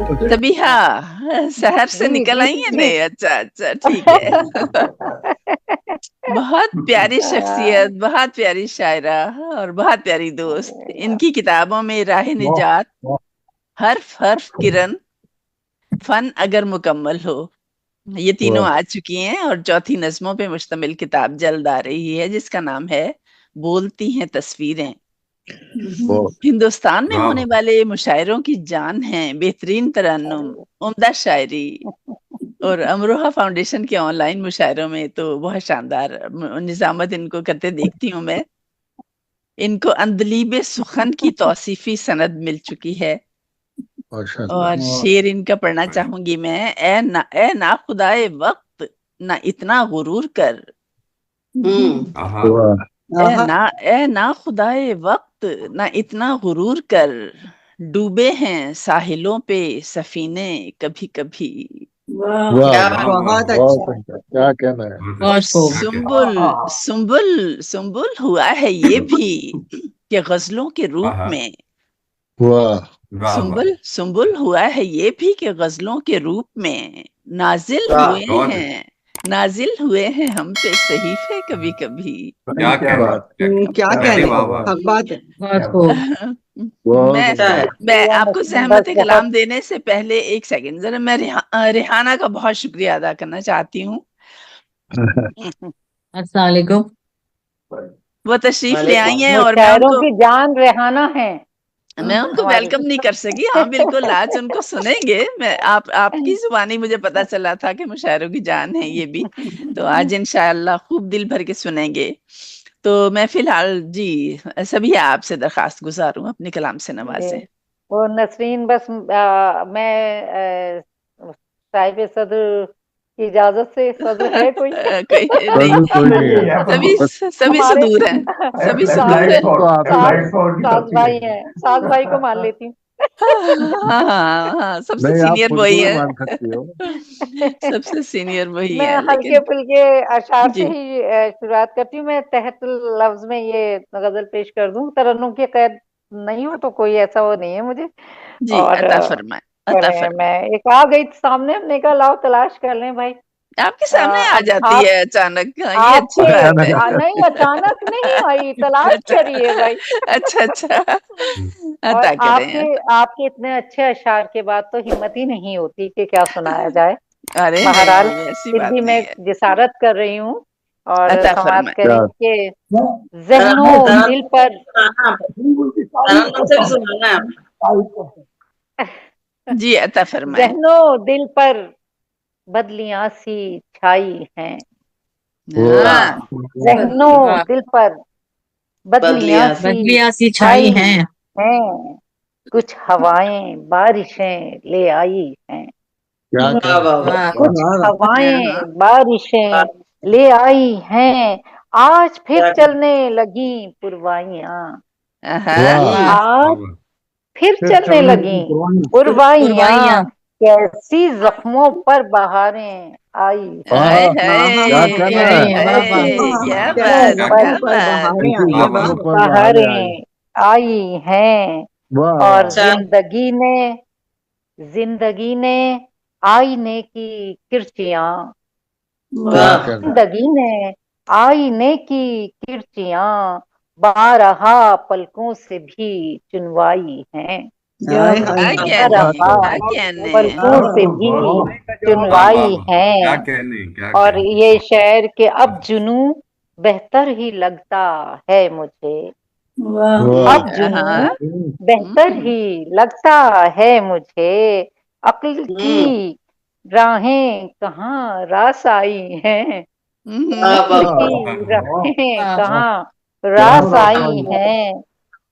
तभी हाँ, शहर से जी निकल जी आई है जी। नहीं। अच्छा अच्छा, ठीक है। बहुत प्यारी शख्सियत, बहुत प्यारी शायरा और बहुत प्यारी दोस्त। इनकी किताबों में राह निजात, हर्फ हर्फ किरण, फन अगर मुकम्मल हो, ये तीनों वाह आ चुकी हैं। और चौथी नज्मों पे मुश्तमिल किताब जल्द आ रही है, जिसका नाम है बोलती हैं तस्वीरें। वाह हिंदुस्तान में वाह होने वाले मुशायरों की जान है बेहतरीन तरन्नुम, उम्दा शायरी। और अमरोहा फाउंडेशन के ऑनलाइन मुशायरों में तो बहुत शानदार निजामत इनको करते देखती हूँ मैं। इनको अंदलीब सुखन की तौसीफी सनद मिल चुकी है। माशाल्लाह। और शेर इनका पढ़ना चाहूंगी मैं। ए ना खुदाए वक्त, ना इतना गुरूर कर। आहा वाह ए ना खुदाए वक्त, ना इतना गुरूर कर। डूबे हैं साहिलों पे सफीने कभी कभी। वाह क्या वाह बहुत बहुत अच्छा। अच्छा, क्या कहना है। बहुत बहुत अच्छा, खूब। क्या कहते सुंबुल सुंबुल सुंबुल हुआ है ये भी कि गजलों के रूप आहा में। वाह वाह वाह सुंबुल सुंबुल हुआ है ये भी कि गजलों के रूप में। नाजिल वाह हुए बहुत अच्छा, हैं, नाजिल हुए हैं हम पे सहीफे कभी कभी। क्या क्या कहने बात क्या अरे कहने, वाह वाह हक बात है। बहुत खूब। बहुत मैं अच्छा है। मैं शुक्रिया आपको नसरीन, ज़हमत बस कलाम बहुत। देने से पहले एक सेकंड जरा मैं रेहाना का बहुत शुक्रिया अदा करना चाहती हूँ। अस्सलाम वालेकुम। वो तशरीफ ले आई हैं और मैं मुशायरों उनको की जान रेहाना है मैं उनको हमारी। वेलकम नहीं कर सकी। हाँ बिल्कुल, आज उनको सुनेंगे। मैं आपकी जुबानी मुझे पता चला था कि मुशायरों की जान है ये भी, तो आज इंशाअल्लाह खूब दिल भर के सुनेंगे। तो मैं फिलहाल जी सभी आपसे दरखास्त गुजार हूँ अपने कलाम से जी, नवाजें। वो नसरीन बस मैं साहिब सदर की इजाजत से, सदर है कोई? कोई नहीं, कोई नहीं है सभी बस। सभी हमारे सुदूर हैं, सभी सुदूर साथ हैं। तो आप ही साथ हैं। साज भाई हैं, साज भाई को मान लेती हूँ। हाँ हाँ हाँ, सबसे नहीं, आप सीनियर मुझको वही भी है। मान सकती हो। सबसे सीनियर वही मैं है हल्के लेकिन फुल्के अशार से जी ही शुरुआत करती हूँ। मैं तहतुल लफ्ज में ये गजल पेश कर दूं, तरन्नुम की कैद नहीं हो तो कोई ऐसा वो नहीं है मुझे। जी, और अता फरमाए, अता पढ़े, फरमाए। मैं एक आ गई सामने, हमने कहा लाओ तलाश कर लें भाई। आपके सामने आ अब जाती आप है अचानक, हाँ, ये अच्छी आपके बात है। नहीं, अचानक नहीं आई, तलाश करिए भाई। अच्छा अच्छा, और अता करें आपके अता। आपके इतने अच्छे अशार के बाद तो हिम्मत ही नहीं होती कि क्या सुनाया जाए। अरे नहीं बहरहाल नहीं, ऐसी फिर बात भी मैं नहीं है। जिसारत कर रही हूँ और अता समात फरमाए। क्या करें कि तरन्नुम जहनों दिल तरन्नुम पर तरन्नुम से भी सुनाना है। जी अता फरमाए। जहनों दिल पर बदलियां सी छाई हैं। वाह वाह हाँ जहनों वाह। दिल पर बदलियां बदलिया सी बदलियां सी छाई छाई हैं। हैं। कुछ हवाएं बारिशें ले आई हैं। क्या वाह कहना वाह है। वाह वाह कुछ वाह वाह वाह। हवाएं बारिशें ले आई हैं। आज फिर क्या चलने लगी पुरवाइयां। हाँ वाह वाह। आज वाह फिर फिर चलने चलने लगी की पुरवानी। पुरवाइयां। पुरवाइयां। कैसी जख्मों पर बहारें आई हाय हाँ क्या हाय कहना हाय है। वाह वाह। हाय, क्या कैसे बात, पर जख्मों क्या पर बात। बहारें ऐसी आई वाह है। वाह जख्मों वाह पर बहारें आई। बहारें आई हैं। वाह और वाह अच्छा जिंदगी ने आईने की किरचियां। क्या वाह कहना है। जिंदगी ने आईने की किरचियां बारहा पलकों से भी चुनवाई हैं। हाय हाय क्या हाय। कहने, बारहा क्या कहने। पलकों से भी वाह वाह चुनवाई वाह, क्या हैं। कहने, क्या और कहने। ये शेर के अब जुनू बेहतर ही लगता है मुझे। वाह वाह अब जुनू हाँ बेहतर ही लगता है मुझे। अक्ल की राहें कहाँ रास आई हैं। वाह अक्ल वाह की वाह राहें वाह कहाँ क्या रास बात आई है। हैं।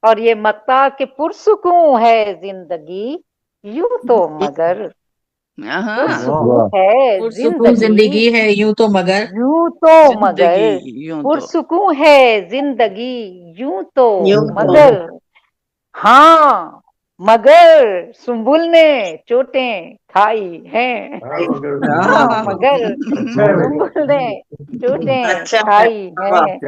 और ये मक्ता के पुरसुकून है जिंदगी यूं तो मगर। हाँ, पुरसुकून वाह है पुरसुकून जिंदगी जिंदगी है यूं तो मगर। यूं तो मगर। जिंदगी यूं तो। पुरसुकून है जिंदगी यूं तो यूं तो मगर। हाँ, मगर सुंबुल ने चोटें खाई हैं। हाँ, वाह मगर सुंबुल ने चोटें अच्छा है। खाई वाह हैं।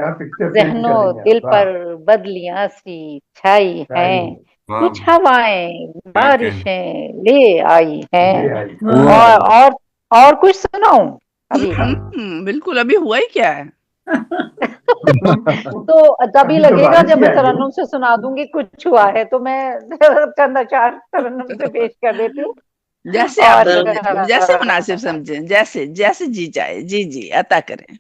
जहनों दिल पर बदलियां सी छाई हैं। कुछ हवाएं क्या कहने बारिशें ले आई हैं। वाह और कुछ सुनाऊं अभी का? बिल्कुल, अभी हुआ ही क्या है? तो तभी लगेगा जब मैं तरन्नुम से सुना दूंगी कुछ हुआ है, तो मैं चंद अचार तरन्नुम से पेश कर देती हूँ। जैसे आप और समझे, जैसे मुनासिब समझे, जैसे जैसे जी चाहे, जी जी अता करें।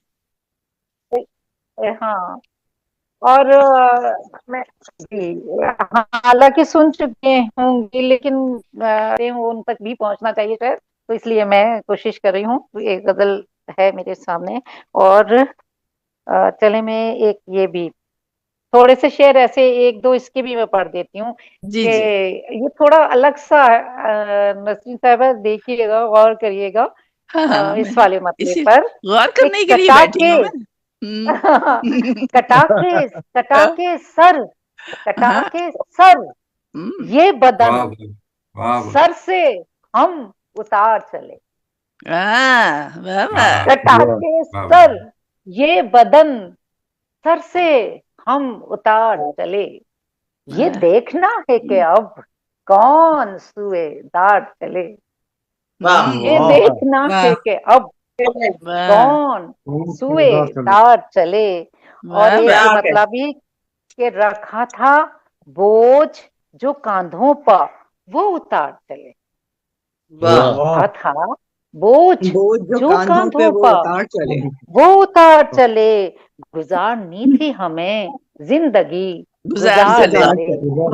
हाँ, और मैं जी, हालांकि सुन चुके होंगे, लेकिन उन तक भी पहुंचना चाहिए शायद, तो इसलिए मैं कोशिश कर रही हूँ। तो एक गजल है मेरे सामने, और चले मैं एक ये भी थोड़े से शेर ऐसे एक दो इसके भी मैं पढ़ देती हूँ जी कि जी। ये थोड़ा अलग सा है। नसरीन साहबा देखिएगा, गौर करिएगा हाँ हाँ, मैं इस वाले मसले इसी पर गौर कि करने के लिए कटा बैठी के हूँ मैं। कटा के कटा के सर, कटा हाँ, के सर, ये बदन वाह वाह वाह सर से हम उतार चले। वाह वाह। वाह कटा वाह के वाह सर, ये बदन सर से हम उतार चले। ये वाह देखना है कि अब कौन सुएदार चले। ये वाह देखना है कि अब वाह कौन उदास चले सुएदार चले। और वाह एक वाह। मतलब ही कि रखा था बोझ जो कांधों पर, वो उतार चले। वाह रखा था बोझ बोझ जो जो कांधों पे कांधों वो पर, उतार चले। वो उतार चले। गुजारनी थी हमें जिंदगी, गुजार गुजार चले। गुजार चले। चले। वाह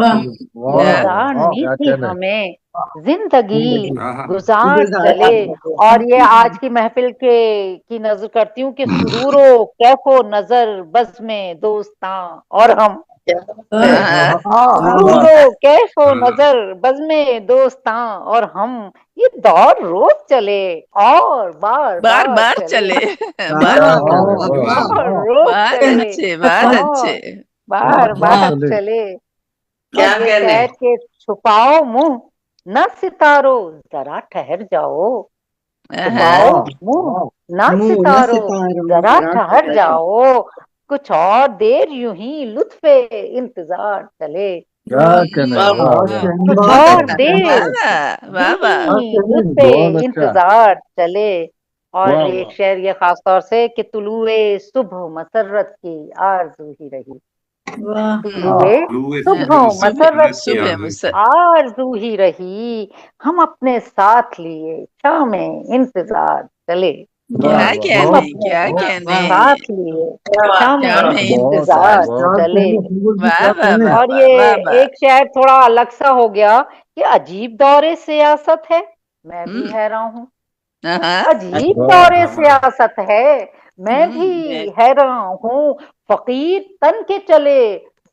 वाह वाह गुजारनी क्या थी कहने हमें जिंदगी, वाह गुजार गुजार चले। चले। और ये आज की महफिल के की नजर करती हूँ कि सुरूरो कैफो नजर बज़्म दोस्तां और हम। हाँ, वाह सुरूरो कैफो वाह नजर बज़्म दोस्तां और हम। ये दौर रोज चले और बार बार बार बार चले। चले। वाह बार वाह बार। वाह वाह और वाह रोज बहुत चले अच्छे, बहुत अच्छे। और बार बात बार चले चले। क्या और ये कहने शायर के छुपाओ मुंह न सितारो, जरा ठहर जाओ। छुपाओ वाह मुंह न मुंह न सितारो, सितारों जरा जरा ठहर ठहर जाओ। जाओ। कुछ और देर यूं ही लुत्फे इंतजार चले। क्या कहने वाह वाह वाह कुछ बहुत और अच्छा देर बहुत वाह अच्छा। वाह वाह। यूं ही लुत्फे बहुत अच्छा इंतजार चले। और वाह एक वाह शेर ये खास तौर से कि तुलुए सुबह मसरत की आरज़ू ही रही। वाह तुलुए लुए सुबह सुबह मसरत सुबह मसरत की की सुबह आरज़ू मुझसे। आरज़ू ही रही। हम अपने साथ लिए शामें इंतजार चले। वाह क्या वाह वाह हम कहने, अपने क्या वाह कहने। वाह साथ लिए क्या शामें मैं बहुत इंतजार। इंतजार बहुत चले। वाह वाह वाह और वाह ये वाह वाह। एक शायद थोड़ा अलग सा हो गया कि अजीब दौरे सियासत है, मैं भी हैरान हूँ। हाँ। अजीब वाह दौरे वाह सियासत है, मैं भी हैरान हूँ। फकीर तन के चले,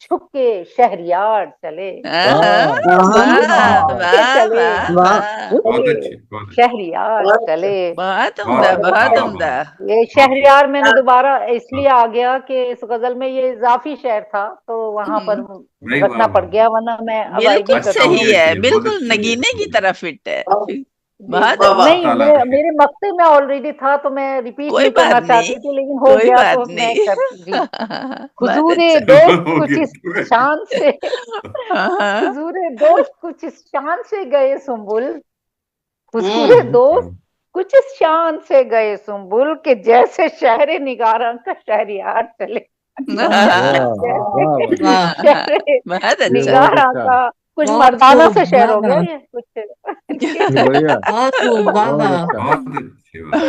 झुक के शहरियार चले। हाँ, वाह वाह वाह फकीर के वाह चले, वाह वाह वाह। झुक बहुत के अच्छे बहुत अच्छे शहरियार चले। बहुत बहुत उम्दा, और बहुत वाह उम्दा। वाह ये बहुत शहरियार मैंने दोबारा इसलिए वाह आ गया कि इस गजल में ये इजाफी शेर था, तो वहां पर भाई वाह रखना पड़ वाह गया, वरना मैं अवाइड ही बिल्कुल करती सही अच्छी हूँ। है, है बहुत बिल्कुल अच्छी है नगीने की तरह फिट है। जी बहुत अच्छा। नहीं, ताला मैं भी है मेरे मक्ते में ऑलरेडी था, तो मैं रिपीट कोई नहीं बात करना नहीं, चाहती थी, लेकिन हो कोई गया बात तो मैं नहीं। कर जी। बहुत हुजूरे अच्छा। दोस्त हो कुछ गया इस तो है। शान से, हाँ, हुजूरे दोस्त कुछ इस शान से गए सुम्बुल। हुजूरे दोस्त कुछ इस शान से गए सुम्बुल के जैसे शहर निगारा का शहरियार चले। वाह जैसे वाह वाह वाह शहर बहुत ये अच्छा। बहुत निगारा अच्छा का, कुछ बहुत मर्दाना खूब सा शेर वाह हो गया वाह ये कुछ। ये बढ़िया बहुत खूब वाह बहुत वाह। अच्छा बहुत अच्छे वाह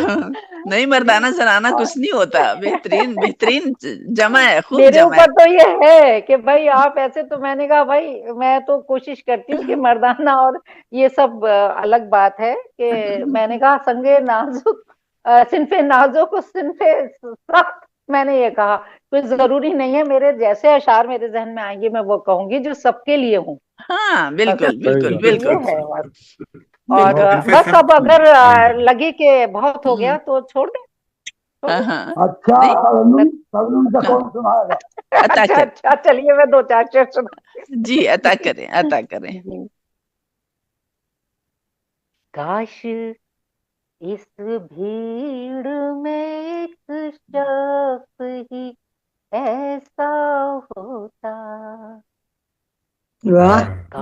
नहीं, मर्दाना जनाना और कुछ नहीं होता। बेहतरीन बेहतरीन जमा है, खूब मेरे जमा है। ऊपर तो ये है कि भाई आप ऐसे, तो मैंने कहा भाई मैं तो कोशिश करती हूँ कि मर्दाना और ये सब अलग बात है कि मैंने कहा संगे नाजुक, सिनफे नाजुक और सिनफे सख्त, मैंने ये कहा। कोई जरूरी नहीं है मेरे जैसे अशार मेरे जहन में आएंगे मैं वो कहूंगी जो सबके लिए हूँ। हाँ, बस बिल्कुल सही बिल्कुल बात तो ये बिल्कुल। है बस। और बिल्कुल। इनफे बस सख्त अब अगर वही है लगे कि बहुत हो हम्म, गया तो छोड़ दे, छोड़ हाँ दे। हाँ। अच्छा नहीं। तबलुम से हाँ, कौन सुनाएगा अता अच्छा कर। अच्छा, चलिए मैं दो चार शेर जी, अता करें, अता करें। जी। काश इस भीड़ में एक शख्स ही ऐसा होता, वाह काश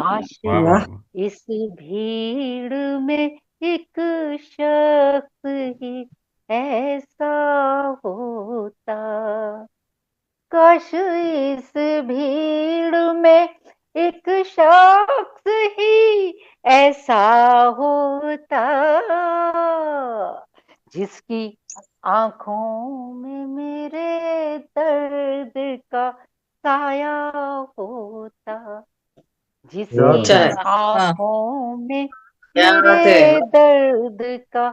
वाह वाह वाह इस भीड़ में एक शख्स ही ऐसा होता, काश इस भीड़ में एक शख्स ही ऐसा होता, जिसकी आंखों में मेरे दर्द का साया होता, जिसकी आंखों में क्या बात मेरे है। दर्द का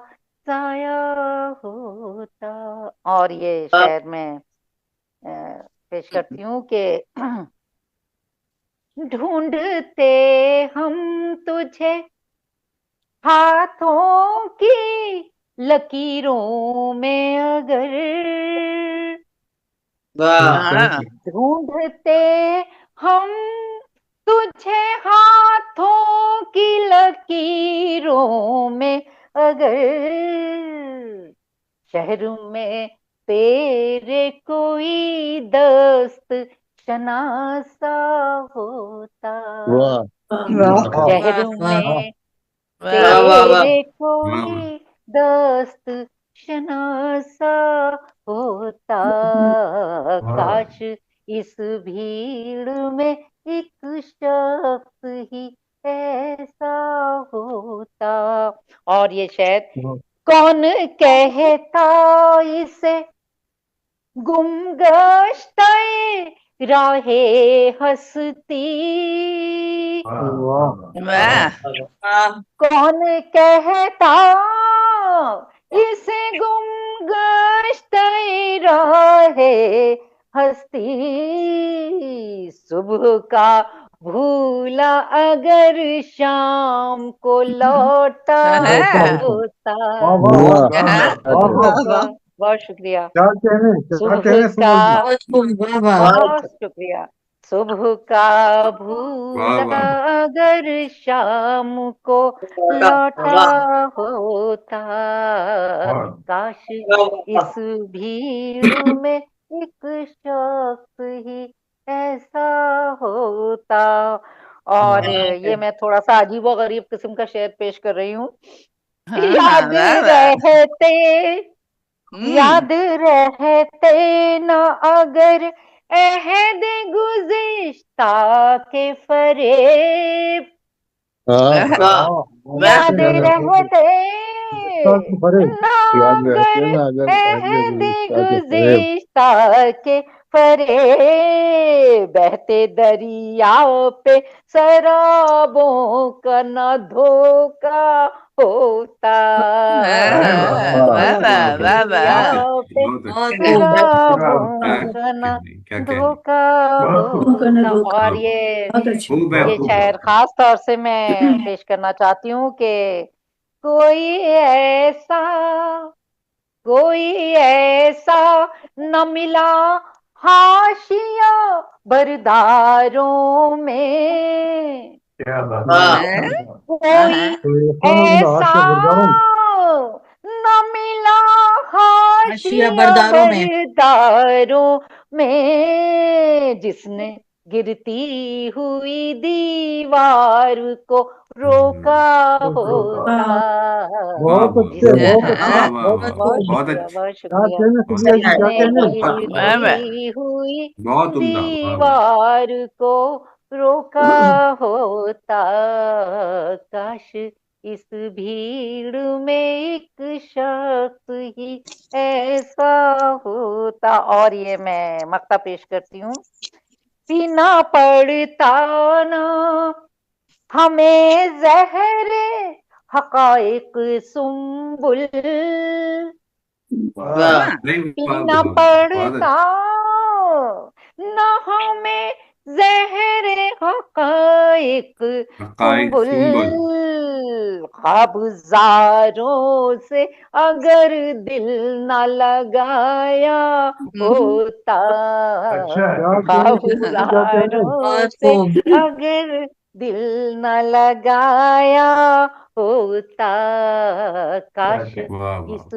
साया होता। और ये शायद मैं पेश करती हूँ कि ढूंढते हम तुझे हाथों की लकीरों में अगर, हाँ ढूंढते हम तुझे हाथों की लकीरों में अगर, शहर में तेरे कोई दस्त शनासा होता, शहर में तेरे कोई दस्त शनासा होता, काश इस भीड़ में एक शख्स ही ऐसा होता। और ये शायद कौन कहता इसे गुमगश्ते राहे हस्ती, वाह कौन कहता इसे गुमगश्ते राहे हस्ती, सुबह का भूला अगर शाम को लौटा होता। बहुत शुक्रिया। सुबह का बहुत शुक्रिया। सुबह का भूला अगर शाम को लौटा होता, काश इस भीड़ में एक शख्स ही ऐसा होता। और ये मैं थोड़ा सा अजीब और गरीब किस्म का शेर पेश कर रही हूँ। याद रहते याद रहते न अगर अहद गुज़िश्ता के फरेब, याद रहते न अगर अहद गुज़िश्ता के फरेब, बहते दरिया पे शराबों का न धोखा होता, धोखा होता। और ये शायर खास तौर से मैं पेश करना चाहती हूँ कि कोई ऐसा न मिला हाशिया बरदारों में, कोई ऐसा न मिला हाशिया बरदारों में, जिसने गिरती हुई दीवार को रोका होता। बहुत शुक्रिया। जिसने गिरती हुई दीवार को रोका होता, काश इस भीड़ में एक शख्स ही ऐसा होता। और ये मैं मक्ता पेश करती हूँ। पीना पड़ता ना हमें ज़हरे हक़ाइक़ सुम्बुल, पीना पड़ता ना हमें ज़हरे हक़ाइक़ सुम्बुल, ख़्वाबज़ारों से अगर दिल न लगाया होता, ख़्वाबज़ारों से अगर दिल न लगाया होता, काश इस